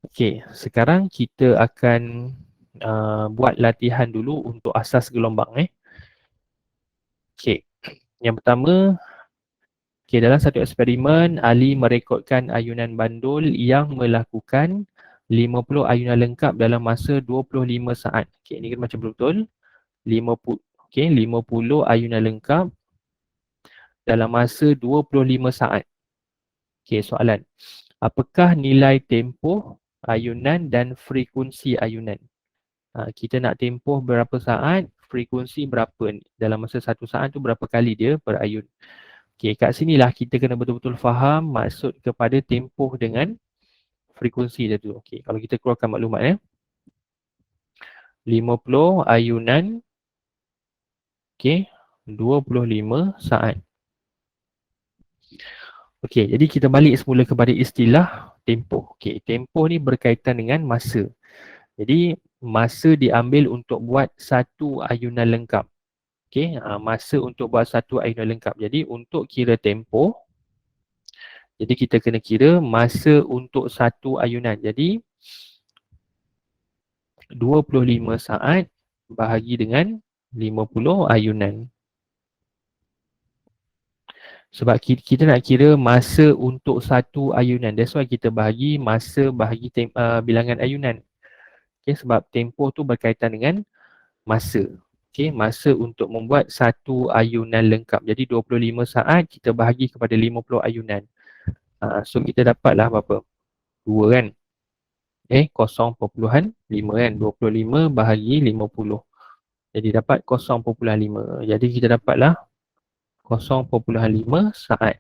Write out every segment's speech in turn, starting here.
Okey, sekarang kita akan buat latihan dulu untuk asas gelombang. Okey, yang pertama, dalam satu eksperimen, Ali merekodkan ayunan bandul yang melakukan 50 ayunan lengkap dalam masa 25 saat. Okey, ini kan macam betul. 50 ayunan lengkap dalam masa 25 saat. Okey, soalan. Apakah nilai tempoh ayunan dan frekuensi ayunan? Kita nak tempoh berapa saat, frekuensi berapa ni. Dalam masa satu saat tu berapa kali dia berayun. Okey, kat sinilah kita kena betul-betul faham maksud kepada tempoh dengan frekuensi dia tu. Okey, kalau kita keluarkan maklumat 50 ayunan, okey, 25 saat. Okey, jadi kita balik semula kepada istilah tempoh. Okey, tempoh ni berkaitan dengan masa. Jadi masa diambil untuk buat satu ayunan lengkap. Okey, masa untuk buat satu ayunan lengkap. Jadi untuk kira tempoh, jadi kita kena kira masa untuk satu ayunan. Jadi 25 saat bahagi dengan 50 ayunan. Sebab kita nak kira masa untuk satu ayunan. That's why kita bahagi masa bahagi bilangan ayunan. Okay, sebab tempoh tu berkaitan dengan masa. Okay, masa untuk membuat satu ayunan lengkap. Jadi 25 saat kita bahagi kepada 50 ayunan. So kita dapatlah berapa? 2 kan? 0.5 kan? 25 bahagi 50. Jadi dapat 0.5. Jadi kita dapatlah 0.5 saat.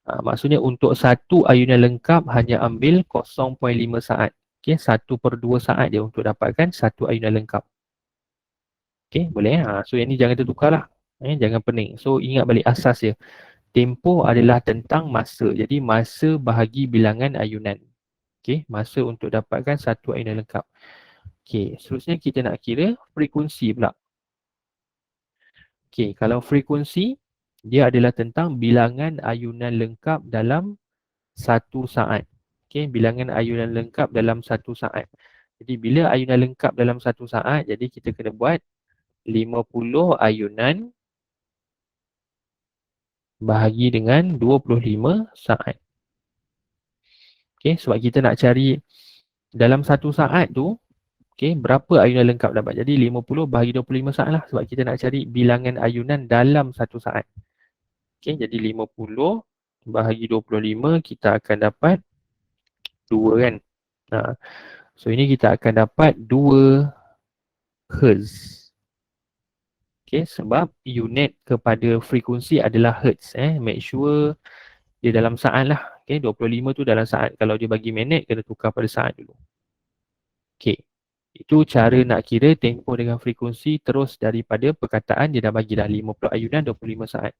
Maksudnya untuk satu ayunan lengkap hanya ambil 0.5 saat. Okay, 1/2 saat dia untuk dapatkan satu ayunan lengkap. Okay, boleh. So yang ni jangan tertukarlah. Jangan pening. So ingat balik asas dia. Tempoh adalah tentang masa. Jadi masa bahagi bilangan ayunan. Okay, masa untuk dapatkan satu ayunan lengkap. Okay, seterusnya kita nak kira frekuensi pula. Okay, kalau frekuensi, dia adalah tentang bilangan ayunan lengkap dalam satu saat. Okay, bilangan ayunan lengkap dalam satu saat. Jadi bila ayunan lengkap dalam satu saat, jadi kita kena buat 50 ayunan bahagi dengan 25 saat. Okay, sebab kita nak cari dalam satu saat tu, okay, berapa ayunan lengkap dapat. Jadi 50 bahagi 25 saat lah. Sebab kita nak cari bilangan ayunan dalam satu saat. Okay, jadi 50 bahagi 25 kita akan dapat 2 kan. So ini kita akan dapat 2 Hz. Okay, sebab unit kepada frekuensi adalah Hertz. Make sure dia dalam saat lah. Okay, 25 tu dalam saat. Kalau dia bagi minit, kena tukar pada saat dulu. Okay, itu cara nak kira tempoh dengan frekuensi terus daripada perkataan dia dah bagi dah 50 ayunan 25 saat.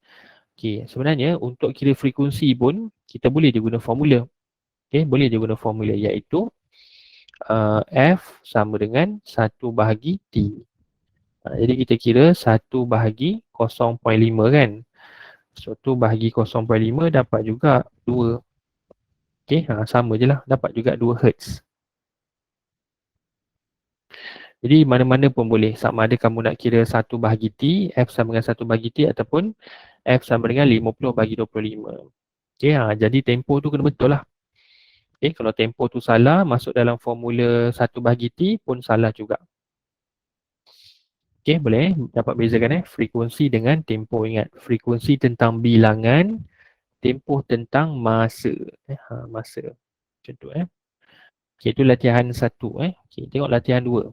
Okay, sebenarnya untuk kira frekuensi pun kita boleh dia guna formula. Okay, boleh dia guna formula iaitu F sama dengan 1 bahagi T. Jadi kita kira 1 bahagi 0.5 kan. So 1 bahagi 0.5 dapat juga 2. Okay, sama je lah. Dapat juga 2 Hz. Jadi mana-mana pun boleh. Sama ada kamu nak kira 1 bahagi T, F sama dengan 1 bahagi T ataupun F sama dengan 50 bahagi 25. Okay, jadi tempoh tu kena betul lah. Okay, kalau tempoh tu salah, masuk dalam formula 1 bahagi T pun salah juga. Okay, boleh dapat bezakan frekuensi dengan tempoh. Ingat, frekuensi tentang bilangan, tempoh tentang masa. Masa. Macam tu Okay, itu latihan 1 Okay, tengok latihan 2.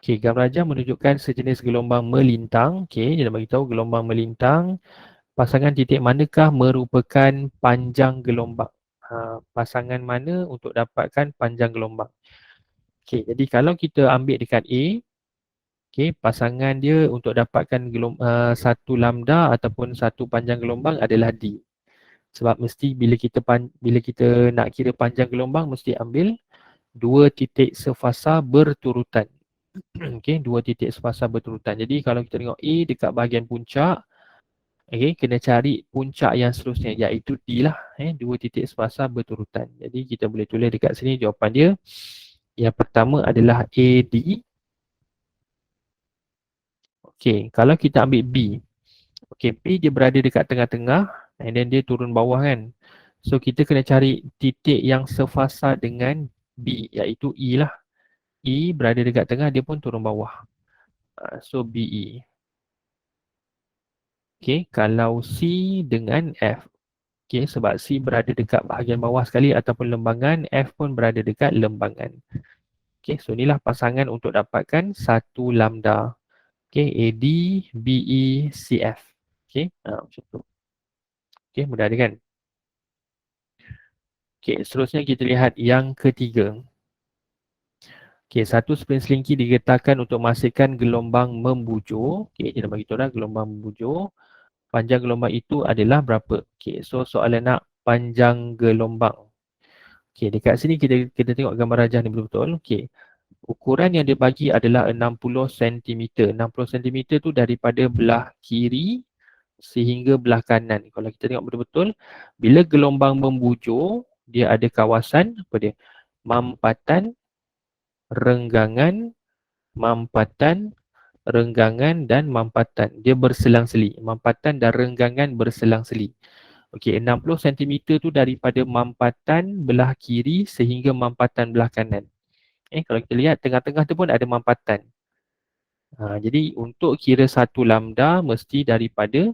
Okay, gambar rajah menunjukkan sejenis gelombang melintang. Okay, dia dah beritahu gelombang melintang. Pasangan titik manakah merupakan panjang gelombang? Pasangan mana untuk dapatkan panjang gelombang? Okay, jadi kalau kita ambil dekat A, okay, pasangan dia untuk dapatkan satu lambda ataupun satu panjang gelombang adalah D. Sebab mesti bila kita nak kira panjang gelombang, mesti ambil 2 titik sefasa berturutan. Okay, 2 titik sefasa berturutan. Jadi kalau kita tengok A dekat bahagian puncak, Okay, kena cari puncak yang seterusnya iaitu D lah. Dua titik sepasar berturutan. Jadi kita boleh tulis dekat sini jawapan dia. Yang pertama adalah AD. Okay, kalau kita ambil B. Okay, B dia berada dekat tengah-tengah and then dia turun bawah kan. So kita kena cari titik yang sefasa dengan B iaitu E lah. E berada dekat tengah, dia pun turun bawah. So BE. Okay, kalau C dengan F. Okay, sebab C berada dekat bahagian bawah sekali ataupun lembangan, F pun berada dekat lembangan. Okay, so inilah pasangan untuk dapatkan satu lambda. Okay, AD, BE, CF. Okay, macam tu. Okay, mudah ada kan? Okay, seterusnya kita lihat yang ketiga. Okay, satu spring selingki digetarkan untuk memastikan gelombang membujur. Okay, dia dah bagi tahu dah gelombang membujur. Panjang gelombang itu adalah berapa? Okay, so soalan nak panjang gelombang. Okay, dekat sini kita tengok gambar rajah ni betul-betul. Okay, ukuran yang dia bagi adalah 60 cm. 60 cm tu daripada belah kiri sehingga belah kanan. Kalau kita tengok betul-betul, bila gelombang membujur, dia ada kawasan apa dia? Mampatan, renggangan, mampatan, renggangan dan mampatan. Dia berselang-seli. Mampatan dan renggangan berselang-seli. Okey, 60 cm tu daripada mampatan belah kiri sehingga mampatan belah kanan. Kalau kita lihat tengah-tengah tu pun ada mampatan. Jadi untuk kira satu lambda mesti daripada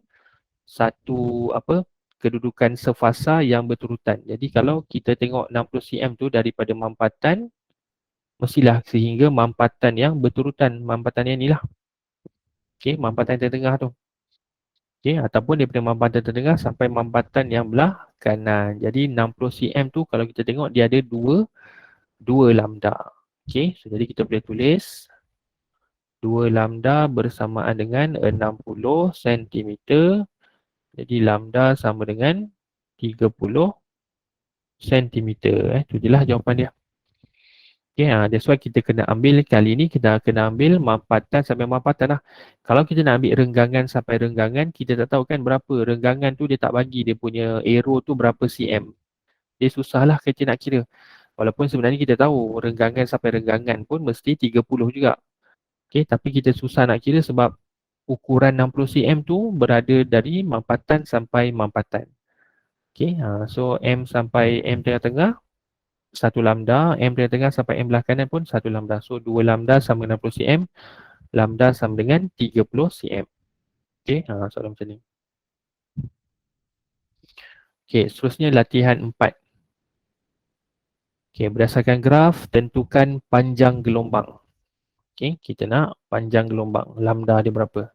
satu kedudukan sefasa yang berturutan. Jadi kalau kita tengok 60 cm tu daripada mampatan, mestilah sehingga mampatan yang berturutan. Mampatan yang ni lah. Okey, mampatan tengah tu. Okey, ataupun daripada mampatan tengah sampai mampatan yang belah kanan. Jadi 60 cm tu kalau kita tengok dia ada dua lambda. Okey, so jadi kita boleh tulis 2 lambda bersamaan dengan 60 cm. Jadi lambda sama dengan 30 cm. Itu je lah jawapan dia. Okay, that's why kita kena ambil kali ni, kita kena ambil mampatan sampai mampatan lah. Kalau kita nak ambil renggangan sampai renggangan, kita tak tahu kan berapa. Renggangan tu dia tak bagi dia punya arrow tu berapa cm. Dia susah lah kita nak kira. Walaupun sebenarnya kita tahu renggangan sampai renggangan pun mesti 30 juga. Okay, tapi kita susah nak kira sebab ukuran 60 cm tu berada dari mampatan sampai mampatan. Okay, so M sampai M tengah-tengah satu lambda, M tengah-tengah sampai M belah kanan pun satu lambda. So 2 lambda sama 60 cm, lambda sama dengan 30 cm. Okay, soalan macam ni. Okay, seterusnya latihan 4. Okay, berdasarkan graf, tentukan panjang gelombang. Okay, kita nak panjang gelombang, lambda dia berapa.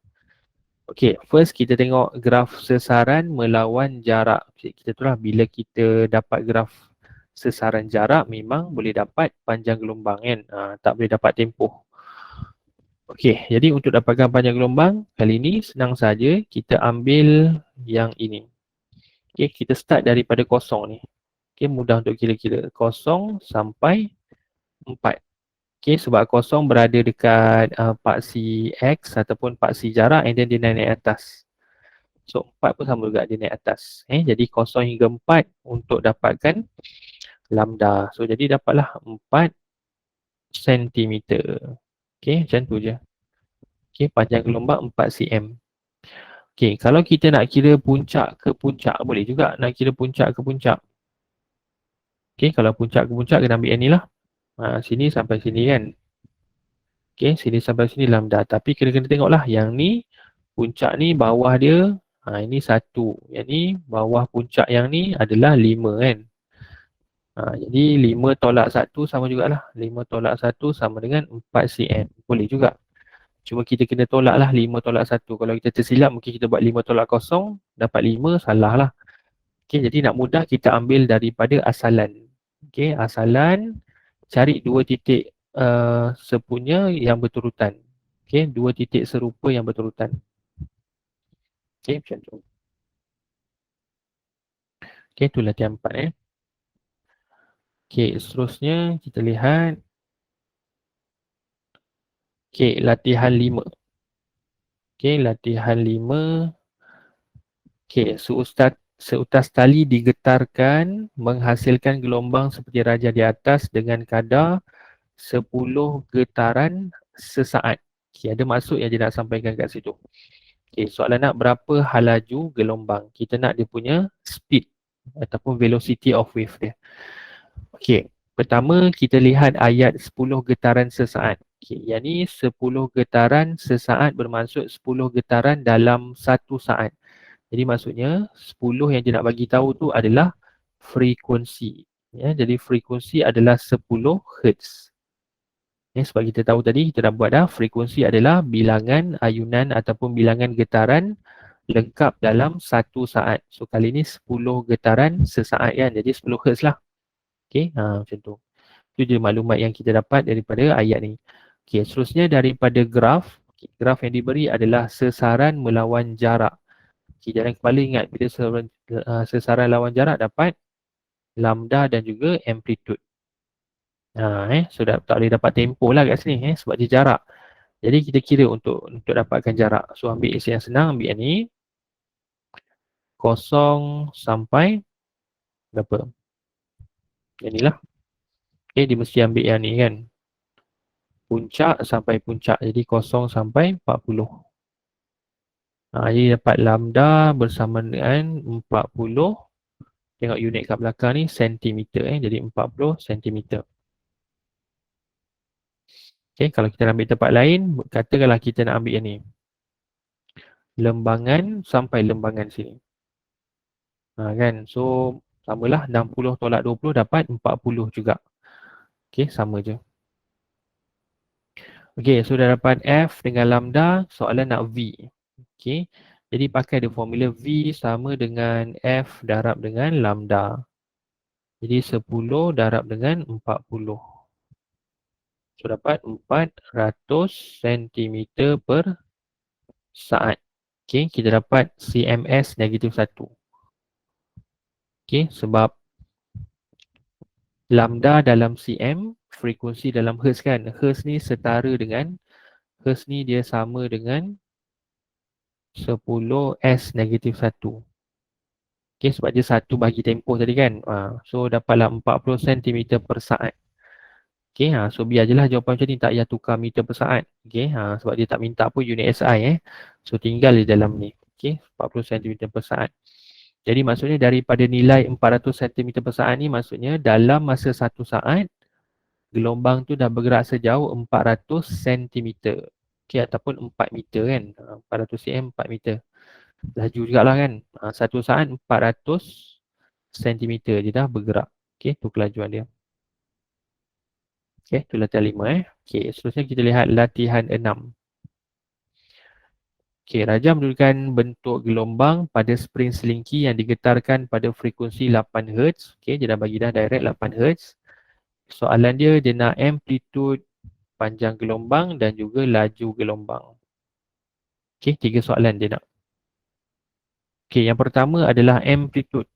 Okay, first kita tengok graf sesaran melawan jarak. Okay, kita tu lah bila kita dapat graf sesaran jarak memang boleh dapat panjang gelombang kan. Tak boleh dapat tempoh. Okey, jadi untuk dapatkan panjang gelombang, kali ini senang saja kita ambil yang ini. Okey, kita start daripada kosong ni. Okey, mudah untuk kira-kira. Kosong sampai 4. Okey, sebab kosong berada dekat paksi X ataupun paksi jarak and then dia naik atas. So 4 pun sama juga dia naik atas. Jadi kosong hingga 4 untuk dapatkan lambda. So jadi dapatlah 4 cm. Okey, macam tu je. Okey, panjang gelombang 4 cm. Okey, kalau kita nak kira puncak ke puncak, boleh juga nak kira puncak ke puncak. Okey, kalau puncak ke puncak kena ambil yang ni lah. Sini sampai sini kan. Okey, sini sampai sini lambda. Tapi kena tengoklah yang ni, puncak ni bawah dia, ini 1. Yang ni bawah puncak yang ni adalah 5 kan. Jadi 5 tolak 1 sama jugalah. 5 tolak 1 sama dengan 4 cm. Boleh juga. Cuma kita kena tolak lah 5 tolak 1. Kalau kita tersilap mungkin kita buat 5 tolak 0, dapat 5, salah lah. Okay, jadi nak mudah kita ambil daripada asalan. Okay, asalan cari dua titik sepunya yang berturutan. Okay, dua titik serupa yang berturutan. Okay, macam tu. Okay, tu latihan 4 Okay, seterusnya kita lihat. Okay, latihan 5. Okay, latihan 5. Okey, seutas tali digetarkan menghasilkan gelombang seperti raja di atas dengan kadar 10 getaran sesaat. Okey, ada maksud yang dia nak sampaikan kat situ. Okey, soalan nak berapa halaju gelombang. Kita nak dia punya speed ataupun velocity of wave dia. Okey, pertama kita lihat ayat 10 getaran sesaat. Okey, yang ni 10 getaran sesaat bermaksud 10 getaran dalam 1 saat. Jadi maksudnya 10 yang dia nak bagi tahu tu adalah frekuensi. Ya, jadi frekuensi adalah 10 Hz. Ya, sebab kita tahu tadi kita dah buat dah, frekuensi adalah bilangan ayunan ataupun bilangan getaran lengkap dalam 1 saat. So kali ni 10 getaran sesaat kan. Jadi 10 Hz lah. Okey, macam tu. Itu je maklumat yang kita dapat daripada ayat ni. Okey, seterusnya daripada graf. Graf yang diberi adalah sesaran melawan jarak. Okay, jalan kepala ingat bila sesaran lawan jarak dapat lambda dan juga amplitude. So tak boleh dapat tempoh lah kat sini sebab dia jarak. Jadi kita kira untuk dapatkan jarak. So ambil yang senang, ambil yang ni. 0 sampai berapa? Yang ni lah. Okay, dia mesti ambil yang ni kan. Puncak sampai puncak. Jadi 0 sampai 40. Jadi dapat lambda bersama dengan 40. Tengok unit kat belakang ni sentimeter jadi 40 sentimeter. Okay, kalau kita ambil tempat lain, katakanlah kita nak ambil yang ni. Lembangan sampai lembangan sini. Kan, so samalah 60 tolak 20 dapat 40 juga. Okay, sama je. Okay, so dah dapat F dengan lambda, soalan nak V. Okay, jadi pakai ada formula V sama dengan F darab dengan lambda. Jadi 10 darab dengan 40. So dapat 400 cm per saat. Okay, kita dapat CMS negatif 1. Okay, sebab lambda dalam cm, frekuensi dalam hertz kan. Hertz ni setara dengan, hertz ni dia sama dengan 10 S negatif 1. Okay, sebab dia 1 bagi tempoh tadi kan. So dapatlah 40 cm per saat. Okay, so biar je lah jawapan macam ni, tak payah tukar meter per saat. Okay, sebab dia tak minta pun unit SI So tinggal di dalam ni. Okay, 40 cm per saat. Jadi maksudnya daripada nilai 400 cm per saat ni, maksudnya dalam masa 1 saat, gelombang tu dah bergerak sejauh 400 cm. Okay, ataupun 4 meter kan. 400 cm, 4 meter. Laju jugalah kan. 1 saat 400 cm dia dah bergerak. Okay, tu kelajuan dia. Okay, tu latihan 5 Okay, seterusnya kita lihat latihan 6. Okay, Raja menunjukkan bentuk gelombang pada spring selingki yang digetarkan pada frekuensi 8 Hz. Okay, dia dah bagi dah direct 8 Hz. Soalan dia nak amplitude, panjang gelombang dan juga laju gelombang. Okay, 3 soalan dia nak. Okay, yang pertama adalah amplitude.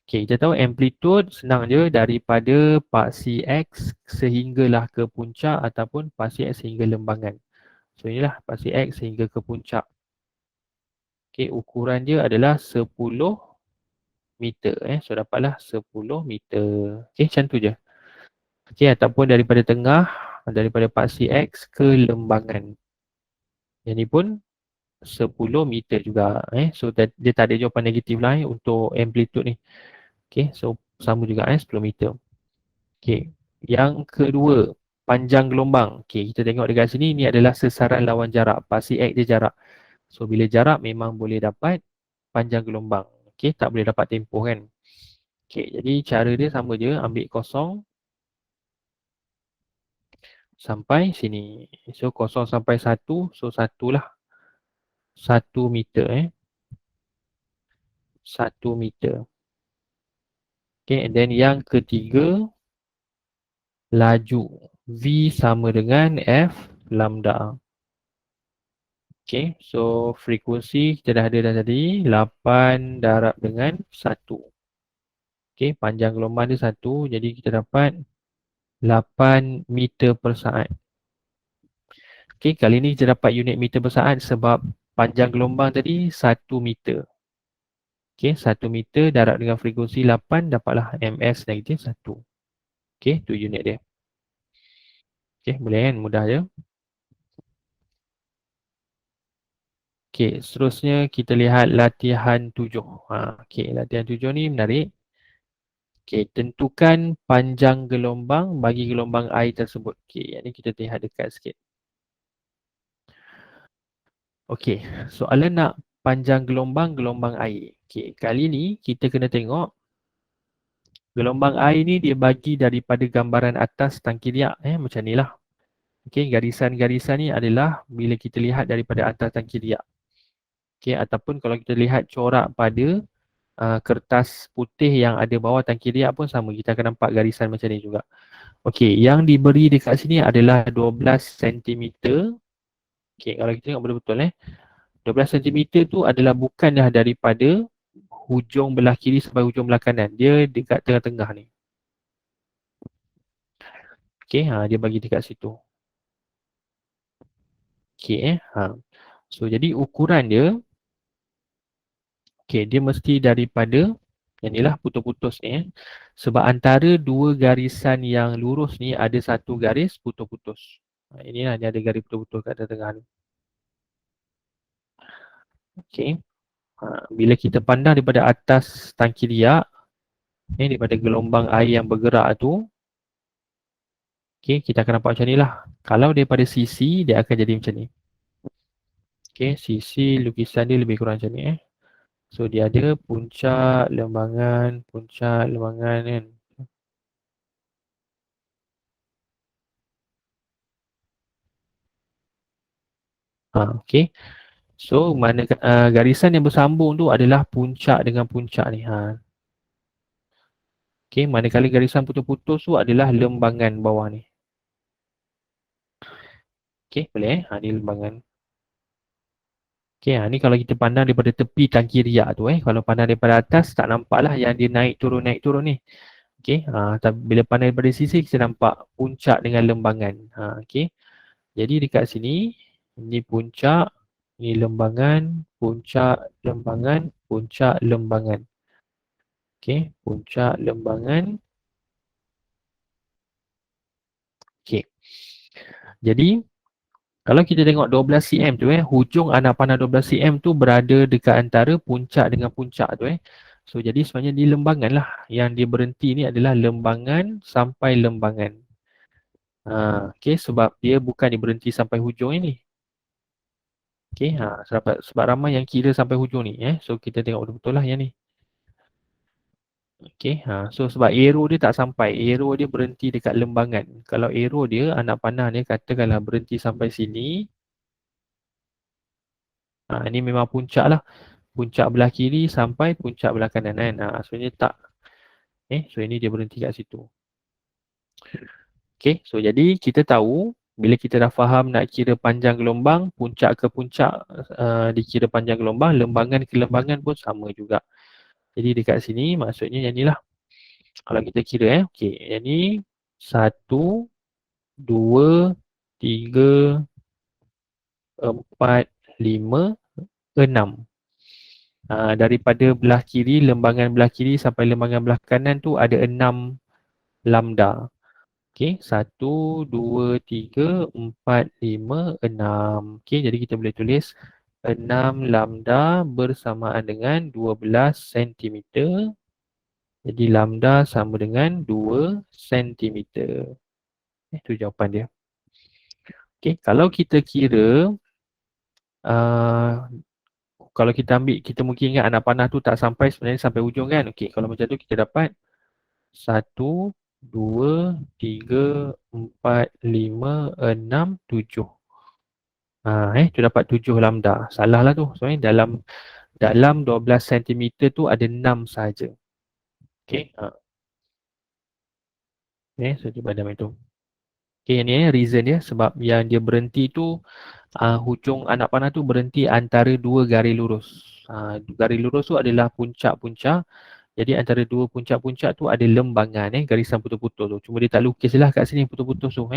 Okay, kita tahu amplitude senang je daripada paksi X sehinggalah ke puncak ataupun paksi X sehingga lembangan. So inilah paksi X sehingga ke puncak. Okay, ukuran dia adalah 10 meter. So dapatlah 10 meter. Okay, macam tu je. Okay, ataupun daripada tengah, daripada paksi X ke lembangan. Yang ni pun 10 meter juga. So dia tak ada jawapan negatif lah untuk amplitude ni. Okay, so sama juga 10 meter. Okay, yang kedua, panjang gelombang. Okay, kita tengok dekat sini, ni adalah sesaran lawan jarak. Paksi X dia jarak. So bila jarak memang boleh dapat panjang gelombang. Okay, tak boleh dapat tempoh kan. Okay, jadi cara dia sama je, ambil 0 sampai sini. So 0 sampai 1, so 1 lah. 1 meter 1 meter. Okay, and then yang ketiga, laju. V sama dengan F lambda. Okay, so frekuensi kita dah ada dah tadi, 8 darab dengan 1. Okay, panjang gelombang dia 1, jadi kita dapat 8 meter per saat. Okay, kali ni kita dapat unit meter per saat sebab panjang gelombang tadi 1 meter. Okey, 1 meter darab dengan frekuensi 8 dapatlah ms negatif 1. Okey, tu unit dia. Okey, boleh kan? Mudah je. Okey, seterusnya kita lihat latihan 7. Okey, latihan 7 ni menarik. Okey, tentukan panjang gelombang bagi gelombang air tersebut. Okey, yang ni kita lihat dekat sikit. Okey, soalan nak panjang gelombang air. Okey, kali ni kita kena tengok gelombang air ni dia bagi daripada gambaran atas tangki riak macam ni lah. Okey, garisan-garisan ni adalah bila kita lihat daripada atas tangki riak. Okey, ataupun kalau kita lihat corak pada kertas putih yang ada bawah tangki riak pun sama. Kita akan nampak garisan macam ni juga. Okey, yang diberi dekat sini adalah 12 cm. Okey, kalau kita tengok betul-betul 12 cm tu adalah bukanlah daripada hujung belah kiri sampai hujung belah kanan. Dia dekat tengah-tengah ni. Okey, dia bagi dekat situ. Okey So jadi ukuran dia dia mesti daripada yang ni lah putus-putus ni Sebab antara dua garisan yang lurus ni ada satu garis putus-putus. Inilah dia ada garis putus-putus kat tengah ni. Okey. Bila kita pandang daripada atas tangki riak daripada gelombang air yang bergerak tu, kita akan nampak macam ni lah. Kalau daripada sisi dia akan jadi macam ni. Sisi lukisan dia lebih kurang macam ni So dia ada puncak lembangan kan. Okey. So mana garisan yang bersambung tu adalah puncak dengan puncak ni. Okey, manakala garisan putus-putus tu adalah lembangan bawah ni. Okey, boleh ni lembangan. Okey, ni kalau kita pandang daripada tepi tangki riak tu Kalau pandang daripada atas tak nampaklah yang dia naik turun ni. Okey, tapi bila pandang daripada sisi kita nampak puncak dengan lembangan. Okey. Jadi dekat sini ni puncak, ni lembangan, puncak, lembangan, puncak, lembangan. Okey, puncak, lembangan. Okey. Jadi kalau kita tengok 12 cm tu hujung anak panah 12 cm tu berada dekat antara puncak dengan puncak tu So jadi sebenarnya di lembangan lah yang dia berhenti ni adalah lembangan sampai lembangan. Okey, sebab dia bukan dia berhenti sampai hujung ni. Okey, sebab ramai yang kira sampai hujung ni So kita tengok betul-betul lah yang ni. Okey, so sebab arrow dia tak sampai, arrow dia berhenti dekat lembangan. Kalau arrow dia anak panah ni katakanlah berhenti sampai sini. Ini memang puncak lah. Puncak belah kiri sampai puncak belah kanan kan. Sebenarnya tak. So ini dia berhenti kat situ. Okay, so jadi kita tahu bila kita dah faham nak kira panjang gelombang, puncak ke puncak dikira panjang gelombang, lembangan ke lembangan pun sama juga. Jadi dekat sini maksudnya yang ni lah. Kalau kita kira okay, yang ni 1, 2, 3, 4, 5, 6. Daripada belah kiri, lembangan belah kiri sampai lembangan belah kanan tu ada 6 lambda. Okey, 1, 2, 3, 4, 5, 6. Okey, jadi kita boleh tulis 6 lambda bersamaan dengan 12 cm. Jadi lambda sama dengan 2 cm. Itu jawapan dia. Okey, kalau kita kira kalau kita ambil, kita mungkin ingat anak panah tu tak sampai sebenarnya sampai hujung kan. Okey, kalau macam tu kita dapat 1, 2, 3, 4, 5, 6, 7. Tu dapat 7 lambda. Salah lah tu. Soalnya dalam 12 cm tu ada 6 saja. Okey. So cuba dalam itu. Okey, ni reason dia sebab yang dia berhenti tu hujung anak panah tu berhenti antara dua garis lurus. Garis lurus tu adalah puncak-puncak. Jadi antara dua puncak-puncak tu ada lembangan garisan putus-putus tu. Cuma dia tak lukis lah kat sini putus-putus tu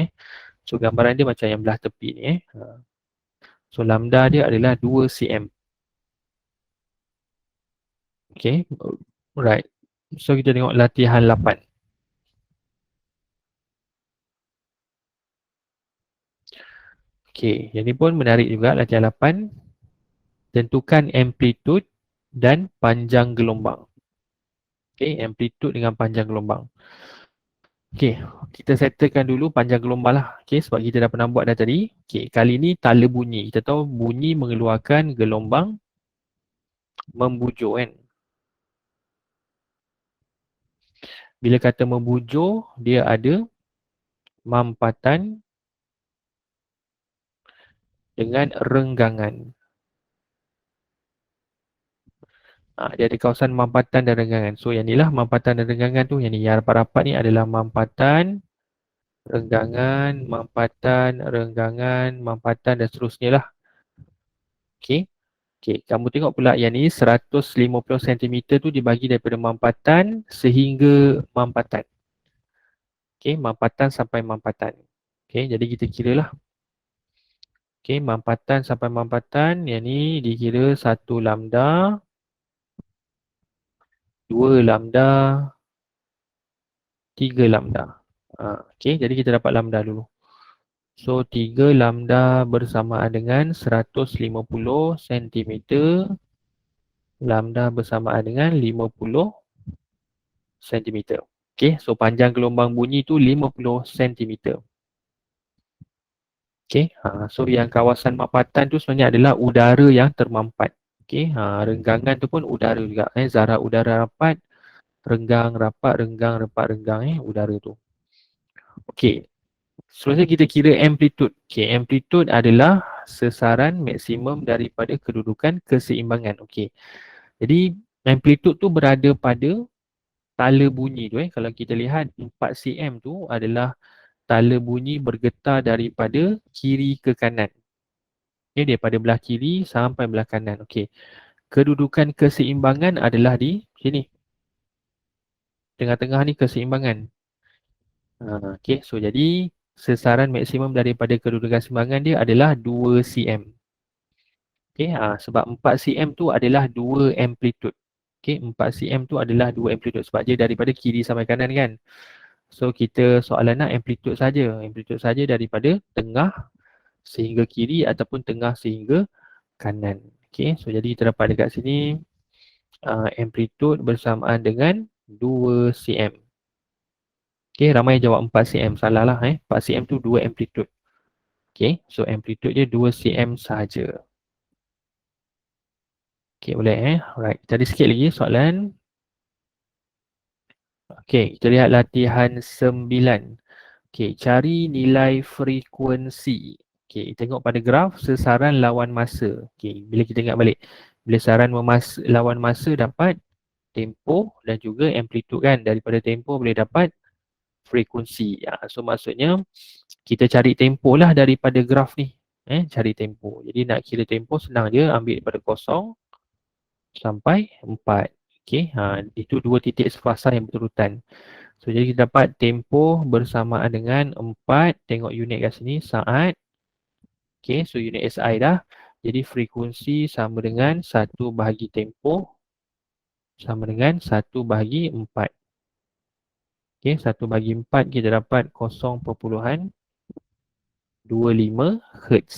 So gambaran dia macam yang belah tepi ni So lambda dia adalah 2 cm. Okay, right. So kita tengok latihan 8. Okay, yang ni pun menarik juga latihan 8. Tentukan amplitude dan panjang gelombang. Okay, amplitude dengan panjang gelombang. Okay, kita settlekan dulu panjang gelombang lah. Okay, sebab kita dah pernah buat dah tadi. Okay, kali ni tala bunyi. Kita tahu bunyi mengeluarkan gelombang membujur kan. Bila kata membujur, dia ada mampatan dengan renggangan. Dia ada kawasan mampatan dan renggangan. So yang inilah mampatan dan renggangan tu. Yang ni yang rapat-rapat ni adalah mampatan, renggangan, mampatan, renggangan, mampatan dan seterusnya lah. Okay. Okay, kamu tengok pula yang ni 150 cm tu dibagi daripada mampatan sehingga mampatan. Okay, mampatan sampai mampatan. Okay, jadi kita kira lah. Okay, mampatan sampai mampatan, yang ni dikira 1 lambda, 2 lambda, 3 lambda. Okay, jadi kita dapat lambda dulu. So 3 lambda bersamaan dengan 150 cm, lambda bersamaan dengan 50 cm. Okay, so panjang gelombang bunyi tu 50 cm. Okay, so yang kawasan mampatan tu sebenarnya adalah udara yang termampat. Okay, renggangan tu pun udara juga. Zarah udara rapat, renggang, rapat, renggang, rapat, renggang udara tu. Okay, seterusnya kita kira amplitude. Okay, amplitude adalah sesaran maksimum daripada kedudukan keseimbangan. Okay, jadi amplitude tu berada pada tala bunyi tu. Kalau kita lihat 4 cm tu adalah tala bunyi bergetar daripada kiri ke kanan. Okay, daripada belah kiri sampai belah kanan. Okay, kedudukan keseimbangan adalah di sini. Tengah-tengah ni keseimbangan. Okay, so jadi sesaran maksimum daripada kedudukan keseimbangan dia adalah 2 cm. Okay, sebab 4 cm tu adalah 2 amplitude. Okay, 4 cm tu adalah 2 amplitude sebab dia daripada kiri sampai kanan kan. So kita soalan nak amplitude saja. Amplitude saja daripada tengah sehingga kiri ataupun tengah sehingga kanan. Okay, so jadi kita dapat dekat sini amplitude bersamaan dengan 2 cm. Okay, ramai jawab 4 cm. Salah lah 4 cm tu 2 amplitude. Okay, so amplitude dia 2 cm sahaja. Okay, boleh Alright, kita ada sikit lagi soalan. Okay, kita lihat latihan 9. Okay, cari nilai frekuensi. Okay, tengok pada graf sesaran lawan masa. Okay, bila kita ingat balik. Bila sesaran lawan masa dapat tempoh dan juga amplitude kan. Daripada tempoh boleh dapat frekuensi. So maksudnya kita cari tempoh lah daripada graf ni. Cari tempoh. Jadi nak kira tempoh senang je, ambil daripada 0 sampai 4. Okay, itu dua titik sefasa yang berurutan. So jadi kita dapat tempoh bersamaan dengan 4. Tengok unit kat sini, saat. Okay, so unit SI dah. Jadi frekuensi sama dengan 1 bahagi tempoh sama dengan 1 bahagi 4. Okay, 1 bahagi 4 kita dapat 0.25 Hz.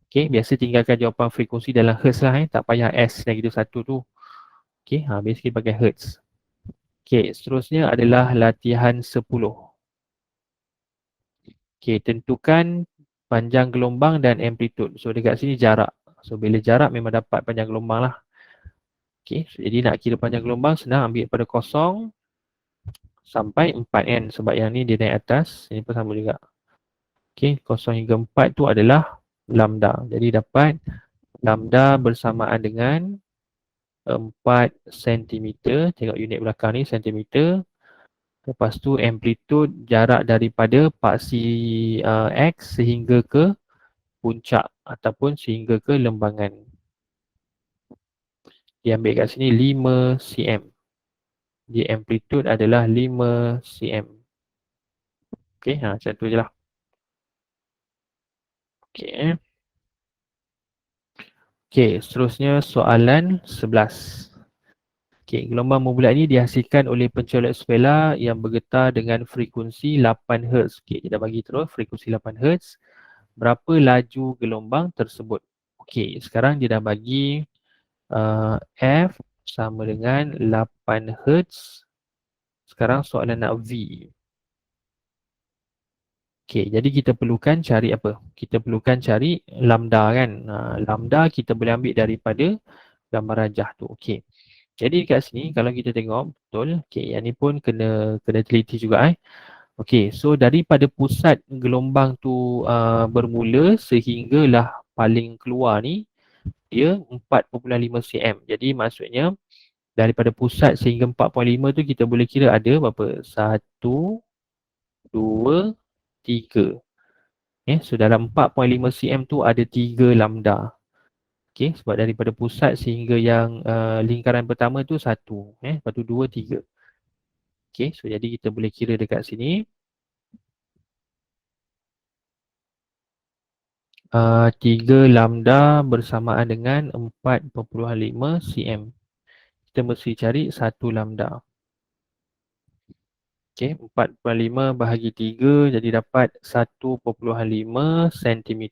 Okay, biasa tinggalkan jawapan frekuensi dalam Hz lah tak payah S negatif 1 tu. Okay, biasa kita pakai Hz. Okay, seterusnya adalah latihan 10. Okay, tentukan panjang gelombang dan amplitude. So dekat sini jarak. So bila jarak memang dapat panjang gelombang lah. Okay, so, jadi nak kira panjang gelombang senang ambil pada 0 sampai 4 kan. Sebab yang ni dia naik atas. Ini pun sama juga. Okay, 0 hingga 4 tu adalah lambda. Jadi dapat lambda bersamaan dengan 4 cm. Tengok unit belakang ni cm. Lepas tu amplitude jarak daripada paksi X sehingga ke puncak ataupun sehingga ke lembangan. Dia ambil kat sini 5 cm. Jadi amplitude adalah 5 cm. Okay, macam tu je lah. Okay. Okey, seterusnya soalan 11. Okey, gelombang membulat ini dihasilkan oleh pencolok sfera yang bergetar dengan frekuensi 8 Hz. Okey, dia dah bagi terus frekuensi 8 Hz. Berapa laju gelombang tersebut? Okey, sekarang dia dah bagi F sama dengan 8 Hz. Sekarang soalan nak V. Okey, jadi kita perlukan cari apa? Kita perlukan cari lambda kan. Lambda kita boleh ambil daripada gambar rajah tu. Okey. Jadi kat sini kalau kita tengok betul, okey, yang ni pun kena teliti juga. Okey, so daripada pusat gelombang tu bermula sehinggalah paling keluar ni dia 4.5 cm. Jadi maksudnya daripada pusat sehingga 4.5 tu kita boleh kira ada berapa? 1, 2, 3. So dalam 4.5 cm tu ada 3 lambda. Okey, sebab daripada pusat sehingga yang lingkaran pertama tu 1, lepas tu 2, 3. Okey, so jadi kita boleh kira dekat sini 3 lambda bersamaan dengan 4.5 cm. Kita mesti cari 1 lambda. Okey, 4.5 bahagi 3 jadi dapat 1.5 cm.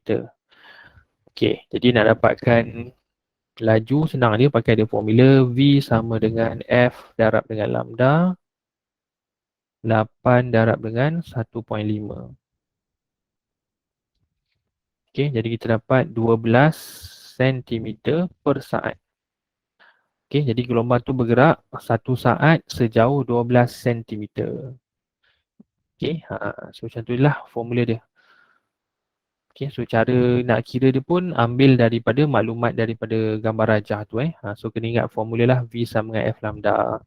Okey, jadi nak dapatkan laju senang dia pakai dia formula V sama dengan F darab dengan lambda 8 darab dengan 1.5. Okey, jadi kita dapat 12 cm per saat. Okey, jadi gelombang tu bergerak 1 saat sejauh 12 cm. Okey, so macam tu lah formula dia. Okey, so cara nak kira dia pun ambil daripada maklumat daripada gambar rajah tu. So kena ingat formula lah V sama dengan F lambda.